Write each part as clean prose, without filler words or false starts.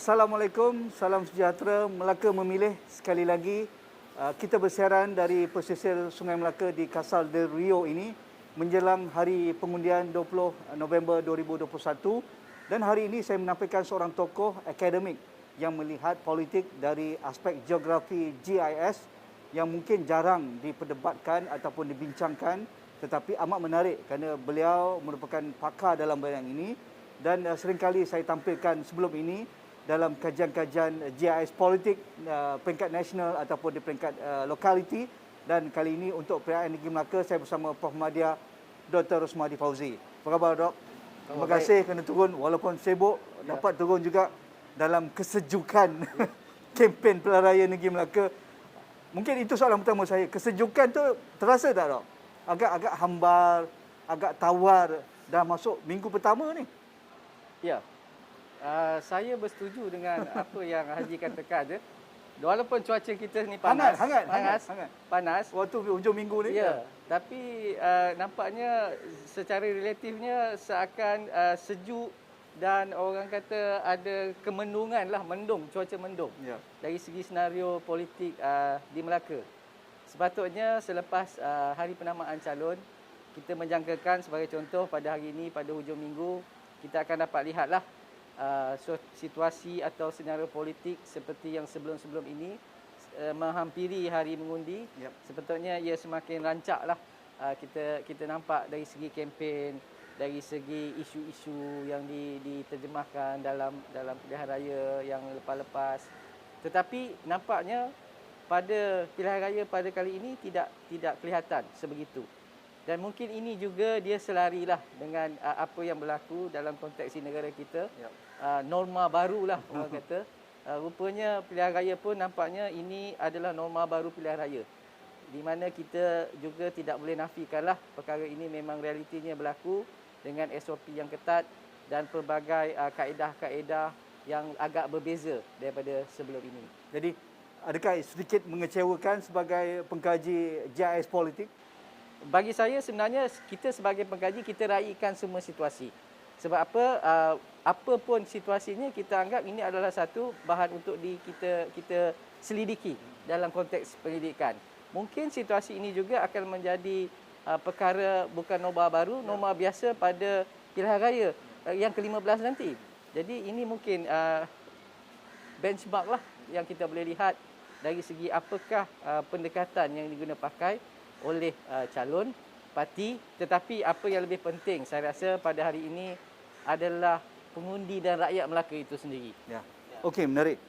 Assalamualaikum, salam sejahtera. Melaka memilih sekali lagi. Kita bersiaran dari pesisir Sungai Melaka di Casal del Rio ini menjelang hari pengundian 20 November 2021, dan hari ini saya menampilkan seorang tokoh akademik yang melihat politik dari aspek geografi GIS yang mungkin jarang diperdebatkan ataupun dibincangkan, tetapi amat menarik kerana beliau merupakan pakar dalam bidang ini dan seringkali saya tampilkan sebelum ini dalam kajian-kajian GIS politik peringkat nasional ataupun di peringkat lokaliti. Dan kali ini untuk perayaan Negeri Melaka saya bersama Prof Madya Dr. Rosmadi Fauzi. Apa khabar, Dok? Terima kasih kerana turun walaupun sibuk, dapat turun juga dalam kesejukan kempen Pilihan Raya Negeri Melaka. Mungkin itu soalan pertama saya. Kesejukan tu terasa tak, Dok? Agak-agak hambar, agak tawar dah masuk minggu pertama ni. Ya, saya bersetuju dengan apa yang Haji katakan je. Walaupun cuaca kita ni panas, panas. Waktu hujung minggu ni. Ya, tapi nampaknya secara relatifnya seakan sejuk dan orang kata ada kemendungan lah, mendung, cuaca mendung. Ya. Dari segi senario politik di Melaka. Sepatutnya selepas hari penamaan calon, kita menjangkakan sebagai contoh pada hari ini, pada hujung minggu, kita akan dapat lihatlah situasi atau senario politik seperti yang sebelum-sebelum ini menghampiri hari mengundi. Yep. Sepatutnya ia semakin rancaklah. Kita nampak dari segi kempen, dari segi isu-isu yang diterjemahkan dalam pilihan raya yang lepas-lepas. Tetapi nampaknya pada pilihan raya pada kali ini tidak kelihatan sebegitu. Dan mungkin ini juga dia selarilah dengan apa yang berlaku dalam konteks negara kita. Yep. Norma barulah orang kata. Rupanya pilihan raya pun nampaknya ini adalah norma baru pilihan raya. Di mana kita juga tidak boleh nafikanlah perkara ini memang realitinya berlaku dengan SOP yang ketat dan pelbagai kaedah-kaedah yang agak berbeza daripada sebelum ini. Jadi adakah sedikit mengecewakan sebagai pengkaji GIS politik? Bagi saya sebenarnya kita sebagai pengkaji kita raikan semua situasi. Sebab apa? Apa pun situasinya kita anggap ini adalah satu bahan untuk kita selidiki dalam konteks pendidikan. Mungkin situasi ini juga akan menjadi perkara bukan norma baru, norma biasa pada pilihan raya yang ke-15 nanti. Jadi ini mungkin benchmark lah yang kita boleh lihat dari segi apakah pendekatan yang diguna pakai oleh calon parti, tetapi apa yang lebih penting saya rasa pada hari ini adalah pengundi dan rakyat Melaka itu sendiri. Ya. Okey, menarik.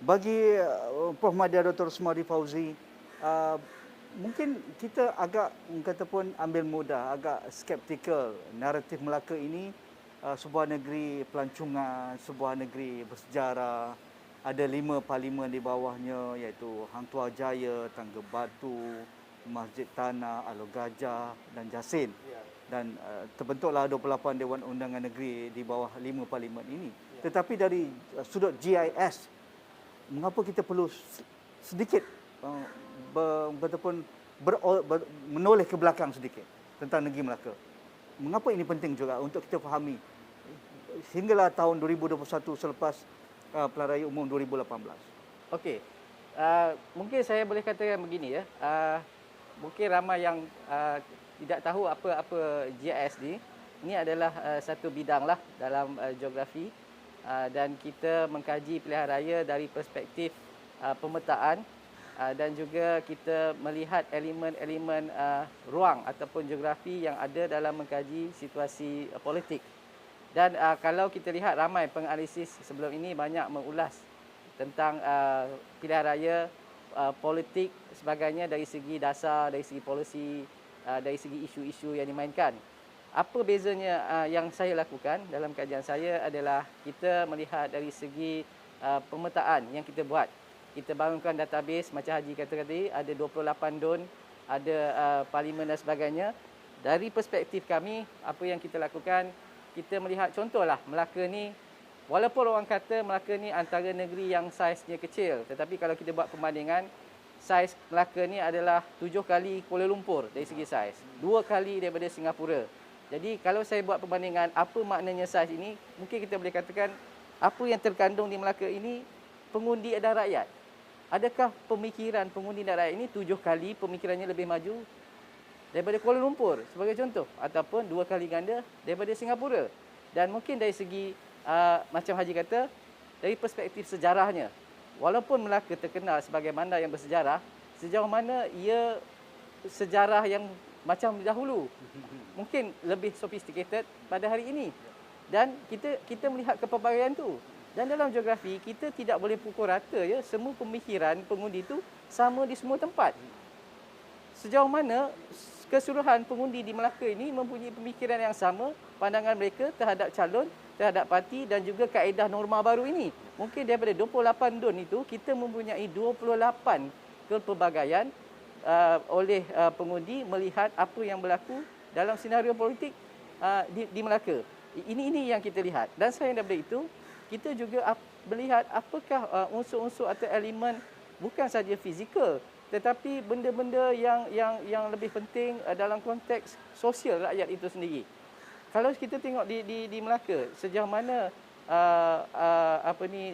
Bagi Prof Madya Dr. Rosmadi Fauzi, mungkin kita agak kata pun ambil mudah, agak skeptikal naratif Melaka ini sebuah negeri pelancongan, sebuah negeri bersejarah, ada 5 parlimen di bawahnya iaitu Hang Tuah Jaya, Tangga Batu, Masjid Tanah, Alor Gajah dan Jasin. Dan terbentuklah 28 Dewan Undangan Negeri di bawah 5 parlimen ini. Tetapi dari sudut GIS, mengapa kita perlu sedikit menoleh ke belakang sedikit tentang negeri Melaka? Mengapa ini penting juga untuk kita fahami sehinggalah tahun 2021 selepas Pilihan Raya Umum 2018? Okey. Mungkin saya boleh katakan begini ya. Mungkin ramai yang tidak tahu apa GIS ni. Ini adalah satu bidang lah dalam geografi dan kita mengkaji pilihan raya dari perspektif pemetaan dan juga kita melihat elemen-elemen ruang ataupun geografi yang ada dalam mengkaji situasi politik. Dan kalau kita lihat ramai penganalisis sebelum ini banyak mengulas tentang pilihan raya politik sebagainya dari segi dasar, dari segi polisi, dari segi isu-isu yang dimainkan. Apa bezanya yang saya lakukan dalam kajian saya adalah kita melihat dari segi pemetaan yang kita buat. Kita bangunkan database macam Haji kata tadi, ada 28 DUN, ada parlimen dan sebagainya. Dari perspektif kami, apa yang kita lakukan, kita melihat contohlah Melaka ni, walaupun orang kata Melaka ni antara negeri yang saiznya kecil, tetapi kalau kita buat perbandingan, saiz Melaka ni adalah 7 kali Kuala Lumpur dari segi saiz, 2 kali daripada Singapura. Jadi kalau saya buat perbandingan apa maknanya saiz ini, mungkin kita boleh katakan apa yang terkandung di Melaka ini pengundi adalah rakyat. Adakah pemikiran pengundi dan rakyat ini 7 kali pemikirannya lebih maju daripada Kuala Lumpur sebagai contoh, ataupun 2 kali ganda daripada Singapura? Dan mungkin dari segi macam Haji kata, dari perspektif sejarahnya, walaupun Melaka terkenal sebagai bandar yang bersejarah, sejauh mana ia sejarah yang macam dahulu, mungkin lebih sophisticated pada hari ini. Dan kita melihat kepelbagaian tu. Dan dalam geografi, kita tidak boleh pukul rata ya semua pemikiran pengundi itu sama di semua tempat. Sejauh mana keseluruhan pengundi di Melaka ini mempunyai pemikiran yang sama, pandangan mereka terhadap calon, terhadap parti dan juga kaedah norma baru ini. Mungkin daripada 28 DUN itu, kita mempunyai 28 kepelbagaian oleh pengundi melihat apa yang berlaku dalam senario politik di Melaka. Ini yang kita lihat. Dan selain daripada itu, kita juga melihat apakah unsur-unsur atau elemen bukan saja fizikal, tetapi benda-benda yang lebih penting dalam konteks sosial rakyat itu sendiri. Kalau kita tengok di Melaka, sejauh mana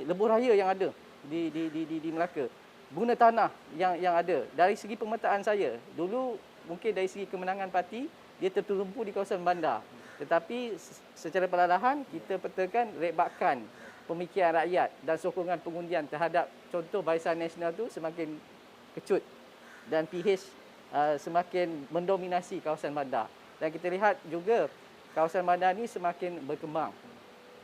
lebuh raya yang ada di Melaka, guna tanah yang ada. Dari segi pemetaan saya, dulu mungkin dari segi kemenangan parti, dia tertumpu di kawasan bandar. Tetapi secara perlahan kita petakan rebakan pemikiran rakyat dan sokongan pengundian terhadap contoh Barisan Nasional tu semakin kecut dan PH semakin mendominasi kawasan bandar. Dan kita lihat juga kawasan bandar ni semakin berkembang.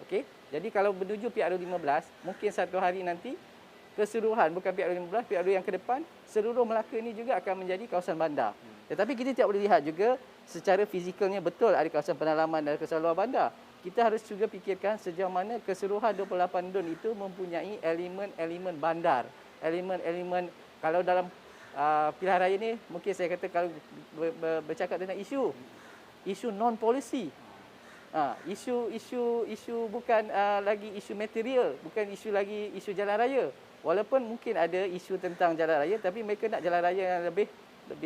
Okey, jadi kalau menuju PRU15, mungkin satu hari nanti keseluruhan, bukan PRU15, PRU yang ke depan, seluruh Melaka ini juga akan menjadi kawasan bandar. Tetapi kita tidak boleh lihat juga secara fizikalnya betul ada kawasan pendalaman dan kawasan luar bandar. Kita harus juga fikirkan sejauh mana keseluruhan 28 DUN itu mempunyai elemen-elemen bandar. Elemen-elemen, kalau dalam pilihan raya ni, mungkin saya kata kalau bercakap tentang isu non-policy. Isu bukan lagi isu material, bukan isu lagi isu jalan raya. Walaupun mungkin ada isu tentang jalan raya, tapi mereka nak jalan raya yang lebih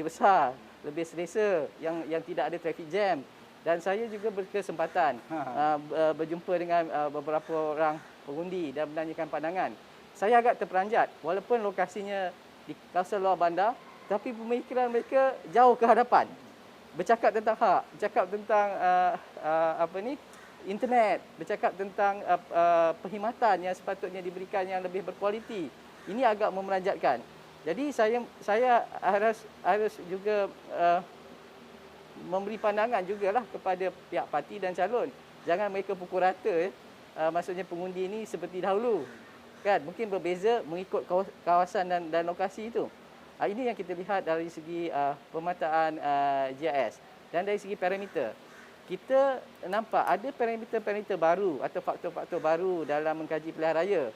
besar, lebih selesa, yang tidak ada traffic jam. Dan saya juga berkesempatan berjumpa dengan beberapa orang pengundi dan menanyakan pandangan. Saya agak terperanjat, walaupun lokasinya di kawasan luar bandar, tapi pemikiran mereka jauh ke hadapan. Bercakap tentang hak, bercakap tentang internet, bercakap tentang perkhidmatan yang sepatutnya diberikan yang lebih berkualiti. Ini agak memeranjatkan. Jadi saya harus juga memberi pandangan jugalah kepada pihak parti dan calon. Jangan mereka pukul rata maksudnya pengundi ini seperti dahulu. Kan mungkin berbeza mengikut kawasan dan lokasi itu. Ini yang kita lihat dari segi pemetaan GIS. Dan dari segi parameter, kita nampak ada parameter-parameter baru atau faktor-faktor baru dalam mengkaji pilihan raya.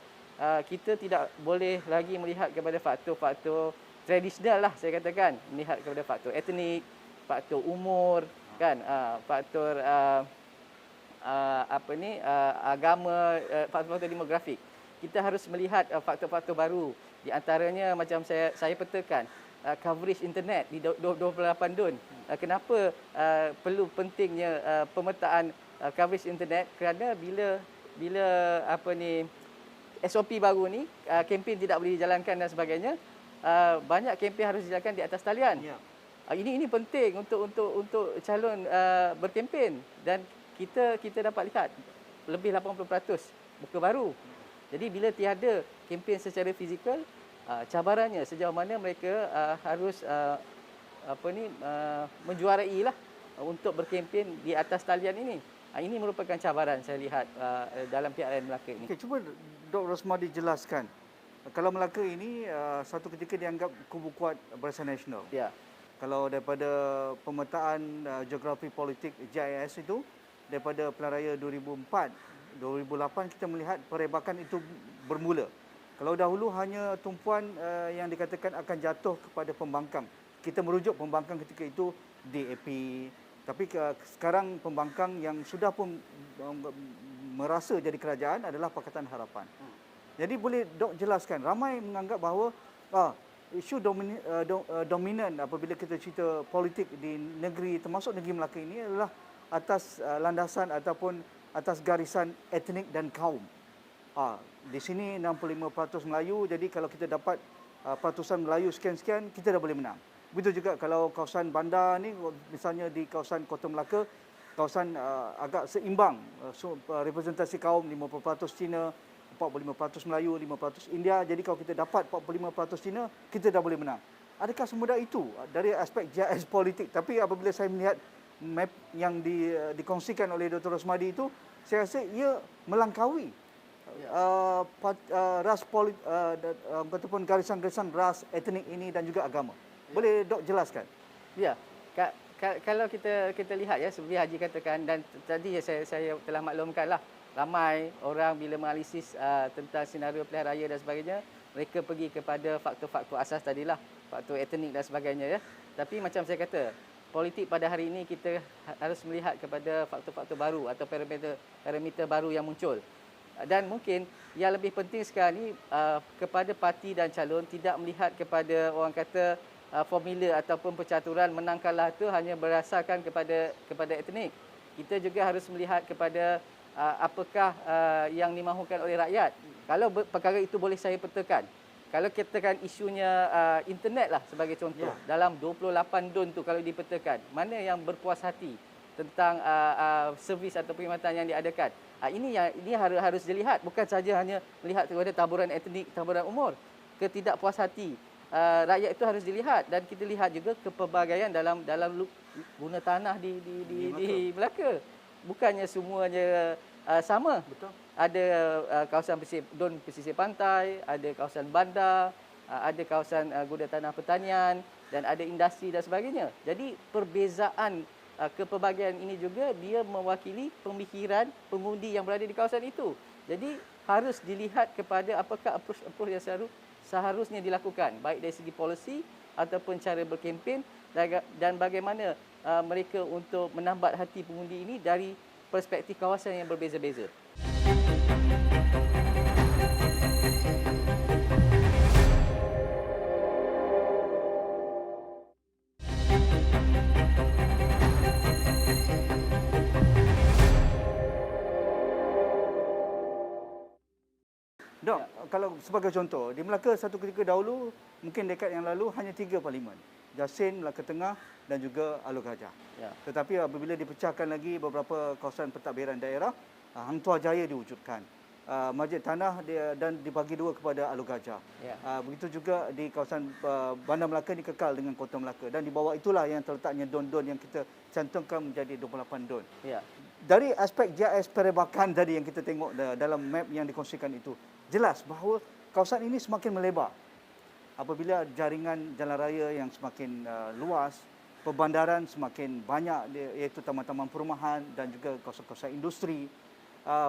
Kita tidak boleh lagi melihat kepada faktor-faktor tradisional lah, saya katakan. Melihat kepada faktor etnik, faktor umur, kan, faktor agama, faktor-faktor demografik. Kita harus melihat faktor-faktor baru. Di antaranya macam saya petakan coverage internet di 28 DUN. Kenapa perlu pentingnya pemetaan coverage internet? Kerana bila SOP baru ni, kempen tidak boleh dijalankan dan sebagainya, banyak kempen harus dijalankan di atas talian. Ya. Ini penting untuk calon berkempen, dan kita dapat lihat lebih 80% muka baru. Jadi bila tiada kempen secara fizikal, cabarannya sejauh mana mereka harus menjuarai lah untuk berkempen di atas talian ini. Ini merupakan cabaran saya lihat dalam PRN Melaka ini. Okay, cuba Dr. Rosmadi jelaskan. Kalau Melaka ini satu ketika dianggap kubu kuat Barisan Nasional. Ya. Kalau daripada pemetaan geografi politik GIS itu, daripada pilihan raya 2004, 2008 kita melihat perebakan itu bermula. Kalau dahulu hanya tumpuan yang dikatakan akan jatuh kepada pembangkang. Kita merujuk pembangkang ketika itu DAP. Tapi sekarang pembangkang yang sudah pun merasa jadi kerajaan adalah Pakatan Harapan. Jadi boleh Dok jelaskan, ramai menganggap bahawa isu dominan apabila kita cerita politik di negeri, termasuk negeri Melaka ini adalah atas landasan ataupun atas garisan etnik dan kaum. di sini 65% Melayu, jadi kalau kita dapat peratusan Melayu sekian-sekian, kita dah boleh menang. Begitu juga kalau kawasan bandar ni, misalnya di kawasan Kota Melaka, kawasan agak seimbang, representasi kaum 50% Cina, 45% Melayu, 5% India. Jadi kalau kita dapat 45% Cina, kita dah boleh menang. Adakah semudah itu dari aspek GIS politik? Tapi apabila saya melihat map yang dikongsikan oleh Dr. Rosmadi itu, saya rasa ia melangkaui ras ataupun garisan-garisan ras, etnik ini dan juga agama. Boleh Dok jelaskan? Ya, kalau kita lihat ya, seperti Haji katakan dan tadi saya telah maklumkanlah, ramai orang bila menganalisis tentang senario pilihan raya dan sebagainya, mereka pergi kepada faktor-faktor asas tadilah, faktor etnik dan sebagainya ya. Tapi macam saya kata, politik pada hari ini kita harus melihat kepada faktor-faktor baru atau parameter baru yang muncul. Dan mungkin yang lebih penting sekarang ni kepada parti dan calon tidak melihat kepada orang kata formula ataupun percaturan menang kalah itu hanya berdasarkan kepada etnik. Kita juga harus melihat kepada apakah yang dimahukan oleh rakyat. Kalau perkara itu boleh saya petakan. Kalau katakan isunya internet lah sebagai contoh. Ya. Dalam 28 DUN tu kalau dipetakan, mana yang berpuas hati tentang servis atau perkhidmatan yang diadakan. Ini harus dilihat, bukan saja hanya melihat kepada taburan etnik, taburan umur. Ketidakpuashati rakyat itu harus dilihat, dan kita lihat juga kepelbagaian dalam guna tanah di Melaka. Bukannya semuanya sama. Betul. Ada kawasan pesisir pantai, ada kawasan bandar, ada kawasan guna tanah pertanian dan ada industri dan sebagainya. Jadi perbezaan kepelbagaian ini juga dia mewakili pemikiran pengundi yang berada di kawasan itu. Jadi harus dilihat kepada apakah approach yang seharusnya dilakukan, baik dari segi polisi ataupun cara berkempen, dan bagaimana mereka untuk menambat hati pengundi ini dari perspektif kawasan yang berbeza-beza. Dok, kalau sebagai contoh, di Melaka satu ketika dahulu, mungkin dekad yang lalu hanya 3 parlimen. Jasin, Melaka Tengah dan juga Alor Gajah. Ya. Tetapi apabila dipecahkan lagi beberapa kawasan pentadbiran daerah, Hang Tuah Jaya diwujudkan. Masjid Tanah dan dibagi dua kepada Alor Gajah. Ya. Begitu juga di kawasan Bandar Melaka dikekal dengan Kota Melaka. Dan di bawah itulah yang terletaknya DUN-DUN yang kita cantumkan menjadi 28 DUN. Ya. Dari aspek GIS peribahkan tadi yang kita tengok dalam map yang dikongsikan itu, jelas bahawa kawasan ini semakin melebar. Apabila jaringan jalan raya yang semakin luas, perbandaran semakin banyak, iaitu taman-taman perumahan dan juga kawasan-kawasan industri.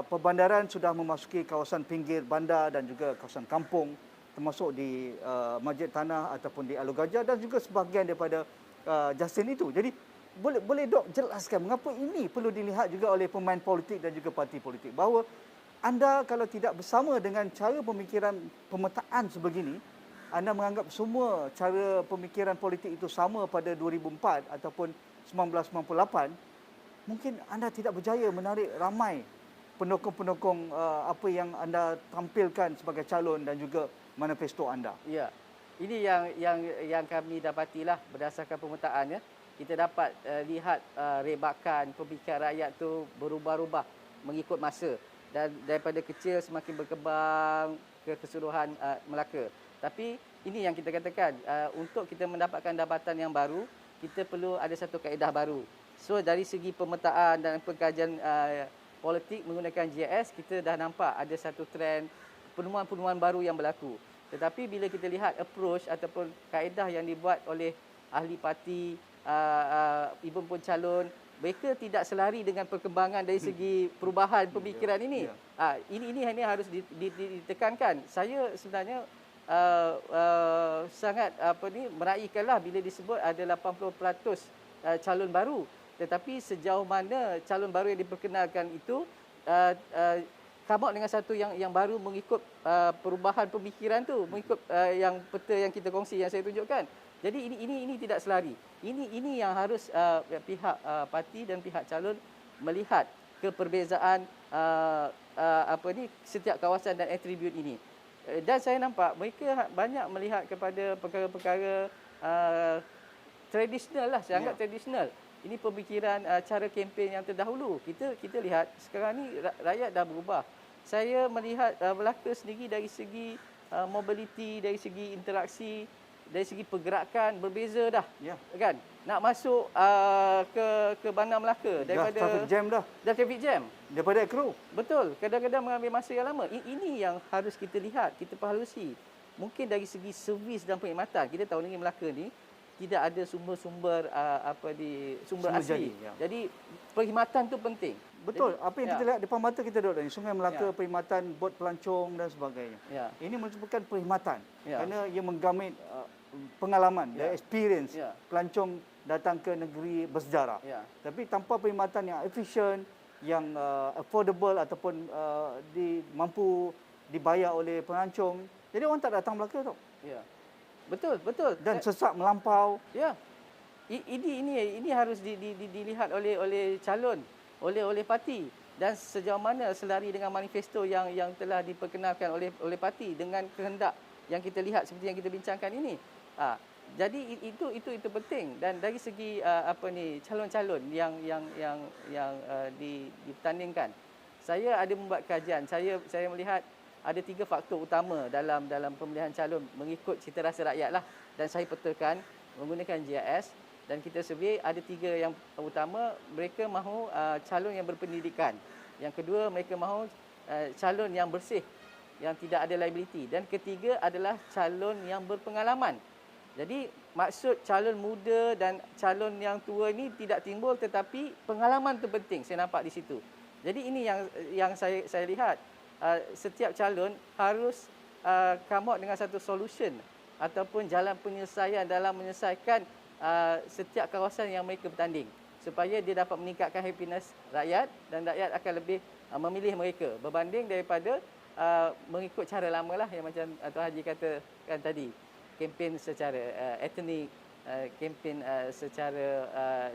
Perbandaran sudah memasuki kawasan pinggir bandar dan juga kawasan kampung, termasuk di Masjid Tanah ataupun di Alor Gajah dan juga sebahagian daripada Jasin itu. Jadi boleh Dok jelaskan mengapa ini perlu dilihat juga oleh pemain politik dan juga parti politik, bahawa anda kalau tidak bersama dengan cara pemikiran pemetaan sebegini, anda menganggap semua cara pemikiran politik itu sama pada 2004 ataupun 1998, mungkin anda tidak berjaya menarik ramai pendukung-pendukung apa yang anda tampilkan sebagai calon dan juga manifesto anda. Ya, ini yang kami dapatilah berdasarkan pemetaan ya. Kita dapat lihat rebakan pemikiran rakyat tu berubah-ubah mengikut masa. Dan daripada kecil semakin berkembang ke keseluruhan Melaka. Tapi ini yang kita katakan, untuk kita mendapatkan dapatan yang baru, kita perlu ada satu kaedah baru. So dari segi pemetaan dan pengkajian politik menggunakan GIS, kita dah nampak ada satu trend penemuan-penemuan baru yang berlaku. Tetapi bila kita lihat approach ataupun kaedah yang dibuat oleh ahli parti, even pun calon, mereka tidak selari dengan perkembangan dari segi perubahan pemikiran ini. Ini harus ditekankan. Saya sebenarnya sangat meraihkanlah bila disebut ada 80% calon baru. Tetapi sejauh mana calon baru yang diperkenalkan itu come out dengan satu yang baru mengikut perubahan pemikiran tu, mengikut yang peta yang kita kongsi, yang saya tunjukkan. Jadi ini tidak selari. Ini yang harus pihak parti dan pihak calon melihat ke perbezaan setiap kawasan dan atribut ini. Dan saya nampak mereka banyak melihat kepada perkara-perkara tradisional lah, saya anggap tradisional. Ini pemikiran cara kempen yang terdahulu. Kita lihat sekarang ni rakyat dah berubah. Saya melihat Melaka sendiri dari segi mobility, dari segi interaksi, dari segi pergerakan berbeza dah. Ya. Kan? Nak masuk ke Bandar Melaka daripada Dah traffic jam dah. dah traffic jam. Daripada Akro. Betul. Kadang-kadang mengambil masa yang lama. Ini yang harus kita lihat, kita perhalusi. Mungkin dari segi servis dan perkhidmatan, kita tahu negeri Melaka ni tidak ada sumber-sumber sumber asli. Jadi perkhidmatan tu penting. Betul. Jadi, Apa yang kita lihat depan mata kita duduk ni, Sungai Melaka, perkhidmatan, bot pelancong dan sebagainya. Ini merupakan perkhidmatan. Kerana ia menggamit pengalaman, experience pelancong datang ke negeri bersejarah. Tapi tanpa perkhidmatan yang efisien, yang affordable ataupun mampu dibayar oleh pelancong, jadi orang tak datang Melaka tau. Betul. Dan sesak melampau. Ya. Ini harus dilihat oleh calon, oleh parti, dan sejauh mana selari dengan manifesto yang telah diperkenalkan oleh parti dengan kehendak yang kita lihat seperti yang kita bincangkan ini. Jadi itu penting, dan dari segi calon-calon yang dipertandingkan. Saya ada membuat kajian. Saya melihat ada 3 faktor utama dalam pemilihan calon mengikut cita rasa rakyat lah, dan saya betulkan menggunakan GIS, dan kita survey ada 3 yang utama. Mereka mahu calon yang berpendidikan. Yang kedua, mereka mahu calon yang bersih, yang tidak ada liability, dan ketiga adalah calon yang berpengalaman. Jadi maksud calon muda dan calon yang tua ini tidak timbul, tetapi pengalaman itu penting. Saya nampak di situ. Jadi ini yang saya lihat. Setiap calon harus come out dengan satu solution ataupun jalan penyelesaian dalam menyelesaikan setiap kawasan yang mereka bertanding, supaya dia dapat meningkatkan happiness rakyat, dan rakyat akan lebih memilih mereka berbanding daripada mengikut cara lama lah, yang macam Tuan Haji katakan tadi, kempen secara etnik, kempen secara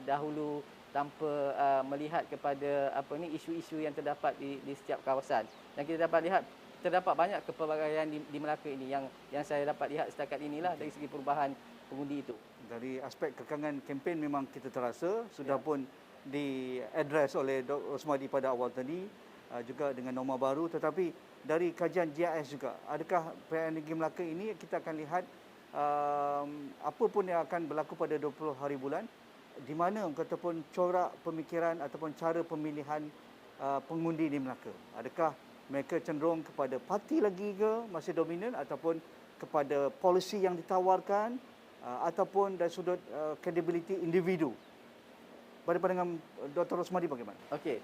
dahulu tanpa melihat kepada isu-isu yang terdapat di setiap kawasan. Dan kita dapat lihat terdapat banyak kepelbagaian di Melaka ini yang saya dapat lihat setakat inilah dari segi perubahan pengundi itu. Dari aspek kekangan kempen memang kita terasa sudah pun diadres oleh Dr. Rosmadi pada awal tadi, juga dengan norma baru, tetapi dari kajian GIS juga, adakah perayaan negeri Melaka ini kita akan lihat apa pun yang akan berlaku pada 20 hari bulan, di mana ataupun corak pemikiran ataupun cara pemilihan pengundi di Melaka. Adakah mereka cenderung kepada parti lagi ke masih dominan, ataupun kepada polisi yang ditawarkan, ataupun dari sudut credibility individu? Pada pandangan Dr. Rosmadi bagaimana? Okey.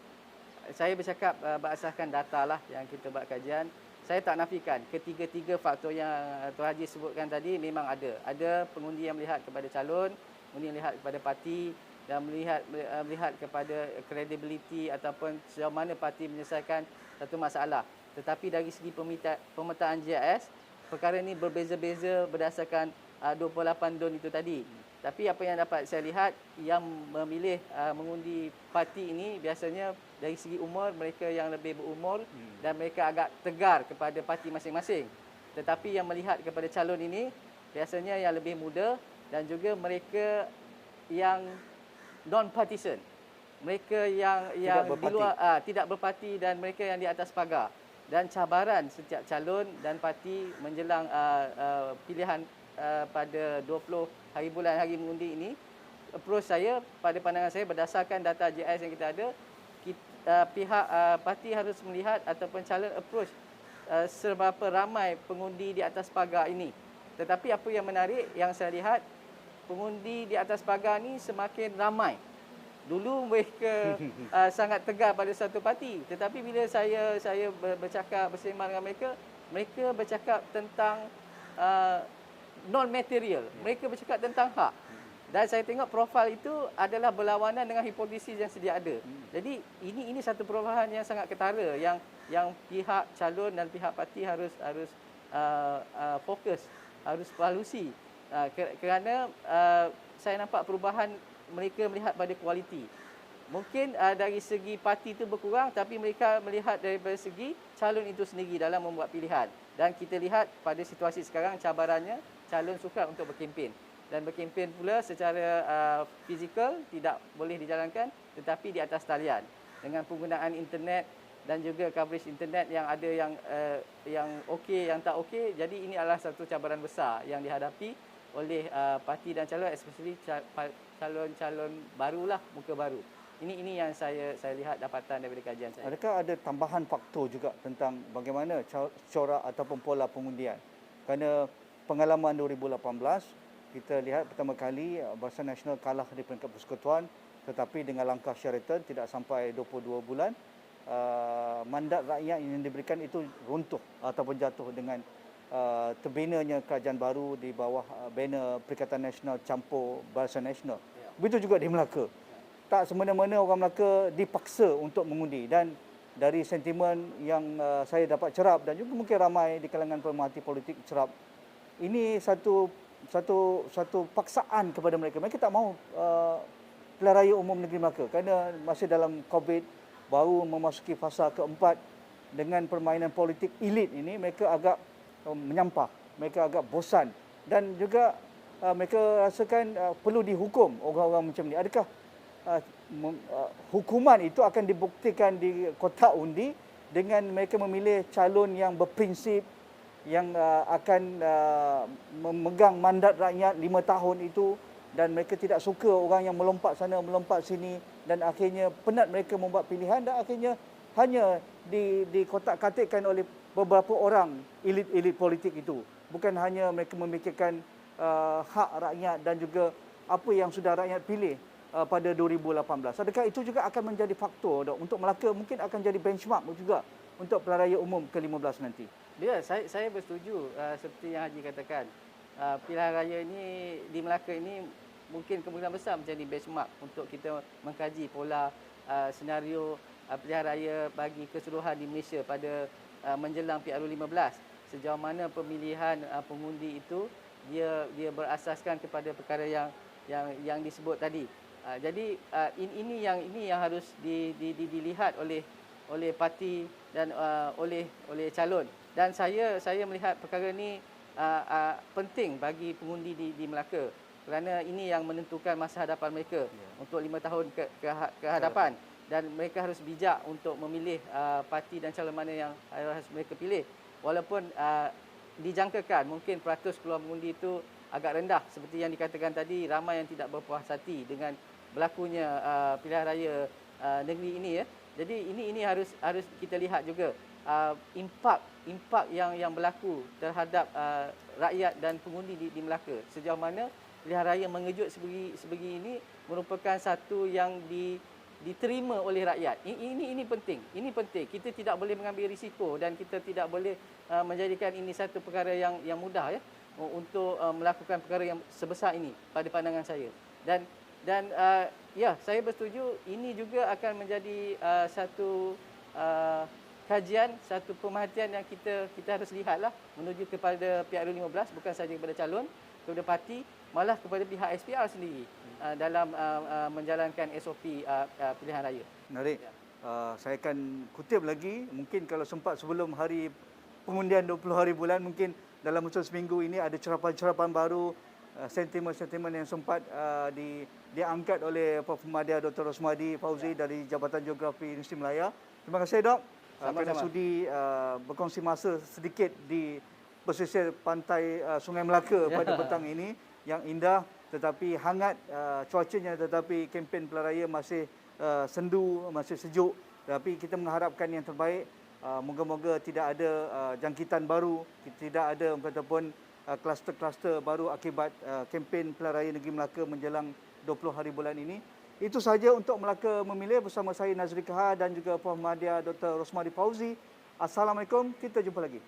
Saya bercakap berdasarkan data lah yang kita buat kajian. Saya tak nafikan ketiga-tiga faktor yang Tuan Haji sebutkan tadi memang ada. Ada pengundi yang melihat kepada calon, pengundi yang melihat kepada parti, dan melihat kepada credibility ataupun sejauh mana parti menyelesaikan satu masalah. Tetapi dari segi pemetaan GIS, perkara ini berbeza-beza berdasarkan 28 DUN itu tadi. Tapi apa yang dapat saya lihat, yang memilih mengundi parti ini biasanya dari segi umur, mereka yang lebih berumur dan mereka agak tegar kepada parti masing-masing. Tetapi yang melihat kepada calon ini biasanya yang lebih muda, dan juga mereka yang non-partisan. Mereka yang di luar, tidak berparti, dan mereka yang di atas pagar. Dan cabaran setiap calon dan parti menjelang pilihan pada 20 hari bulan hari mengundi ini, approach saya, pada pandangan saya berdasarkan data GIS yang kita ada, pihak parti harus melihat ataupun calon approach seberapa ramai pengundi di atas pagar ini. Tetapi apa yang menarik yang saya lihat, pengundi di atas pagar ni semakin ramai. Dulu mereka sangat tegar pada satu parti, tetapi bila saya bercakap, bersembang dengan mereka, mereka bercakap tentang non-material. Mereka bercakap tentang hak. Dan saya tengok profil itu adalah berlawanan dengan hipotesis yang sedia ada. Jadi ini satu perubahan yang sangat ketara, yang pihak calon dan pihak parti harus fokus, harus evaluasi. Kerana saya nampak perubahan mereka melihat pada kualiti. Mungkin dari segi parti itu berkurang, tapi mereka melihat daripada segi calon itu sendiri dalam membuat pilihan. Dan kita lihat pada situasi sekarang cabarannya calon sukar untuk berkempen. Dan berkempen pula secara fizikal tidak boleh dijalankan, tetapi di atas talian. Dengan penggunaan internet dan juga coverage internet yang ada yang okey, yang tak okey. Jadi ini adalah satu cabaran besar yang dihadapi oleh parti dan calon, especially calon-calon barulah, muka baru. Ini yang saya lihat dapatan daripada kajian saya. Adakah ada tambahan faktor juga tentang bagaimana corak ataupun pola pengundian? Kerana pengalaman 2018, kita lihat pertama kali Barisan Nasional kalah di peringkat persekutuan, tetapi dengan langkah Sheraton tidak sampai 22 bulan, mandat rakyat yang diberikan itu runtuh ataupun jatuh dengan terbinanya kerajaan baru di bawah banner Perikatan Nasional campur Barisan Nasional. Begitu juga di Melaka. Tak semena-mena orang Melaka dipaksa untuk mengundi, dan dari sentimen yang saya dapat cerap dan juga mungkin ramai di kalangan pemerhati politik cerap, ini satu paksaan kepada mereka. Mereka tak mahu pilihan raya umum negeri Melaka kerana masih dalam COVID, baru memasuki fasa keempat. Dengan permainan politik elit ini, mereka agak menyampah, mereka agak bosan, dan juga mereka rasakan perlu dihukum orang-orang macam ni. Adakah hukuman itu akan dibuktikan di kotak undi dengan mereka memilih calon yang berprinsip, yang akan memegang mandat rakyat 5 tahun itu, dan mereka tidak suka orang yang melompat sana melompat sini, dan akhirnya penat mereka membuat pilihan, dan akhirnya hanya dikotak-katikkan oleh beberapa orang elit-elit politik itu. Bukan hanya mereka memikirkan hak rakyat dan juga apa yang sudah rakyat pilih pada 2018. Adakah itu juga akan menjadi faktor, Dok, untuk Melaka mungkin akan jadi benchmark juga untuk pilihan raya umum ke-15 nanti? Ya, saya bersetuju seperti yang Haji katakan. Pilihan raya ini di Melaka ini mungkin kemungkinan besar menjadi benchmark untuk kita mengkaji pola senario pilihan raya bagi keseluruhan di Malaysia pada menjelang PRU15. Sejauh mana pemilihan pengundi itu dia berasaskan kepada perkara yang disebut tadi. Jadi ini yang harus dilihat oleh parti dan oleh calon. Dan saya melihat perkara ini penting bagi pengundi di Melaka, kerana ini yang menentukan masa hadapan mereka untuk 5 tahun ke hadapan, dan mereka harus bijak untuk memilih parti dan calon mana yang harus mereka pilih. Walaupun dijangkakan mungkin peratus keluar mengundi itu agak rendah, seperti yang dikatakan tadi, ramai yang tidak berpuas hati dengan berlakunya pilihan raya negeri ini ya. Jadi ini harus kita lihat juga impak yang berlaku terhadap rakyat dan pengundi di Melaka. Sejauh mana pilihan raya mengejut sebegini ini merupakan satu yang diterima oleh rakyat. Ini penting. Ini penting. Kita tidak boleh mengambil risiko, dan kita tidak boleh menjadikan ini satu perkara yang mudah ya untuk melakukan perkara yang sebesar ini pada pandangan saya. Dan ya, saya bersetuju ini juga akan menjadi satu kajian, satu pemerhatian yang kita harus lihatlah menuju kepada PRU15, bukan sahaja kepada calon, kepada parti, malah kepada pihak SPR sendiri dalam menjalankan SOP pilihan raya. Menarik. Saya akan kutip lagi, mungkin kalau sempat sebelum hari pengundian 20 hari bulan, mungkin dalam masa seminggu ini ada cerapan-cerapan baru, sentimen-sentimen yang sempat diangkat oleh Prof. Madya Dr. Rosmadi Fauzi dari Jabatan Geografi Universiti Melaya. Terima kasih, Dok, kerana sudi berkongsi masa sedikit di pesisir pantai Sungai Melaka pada petang ini yang indah tetapi hangat cuacanya, tetapi kempen pilihan raya masih sendu, masih sejuk. Tapi kita mengharapkan yang terbaik. Moga-moga tidak ada jangkitan baru, tidak ada ataupun kluster-kluster baru akibat kempen pilihan raya negeri Melaka menjelang 20 hari bulan ini. Itu sahaja untuk Melaka Memilih bersama saya Nazri Kahar dan juga Prof. Madya Dr. Rosmadi Fauzi. Assalamualaikum, kita jumpa lagi.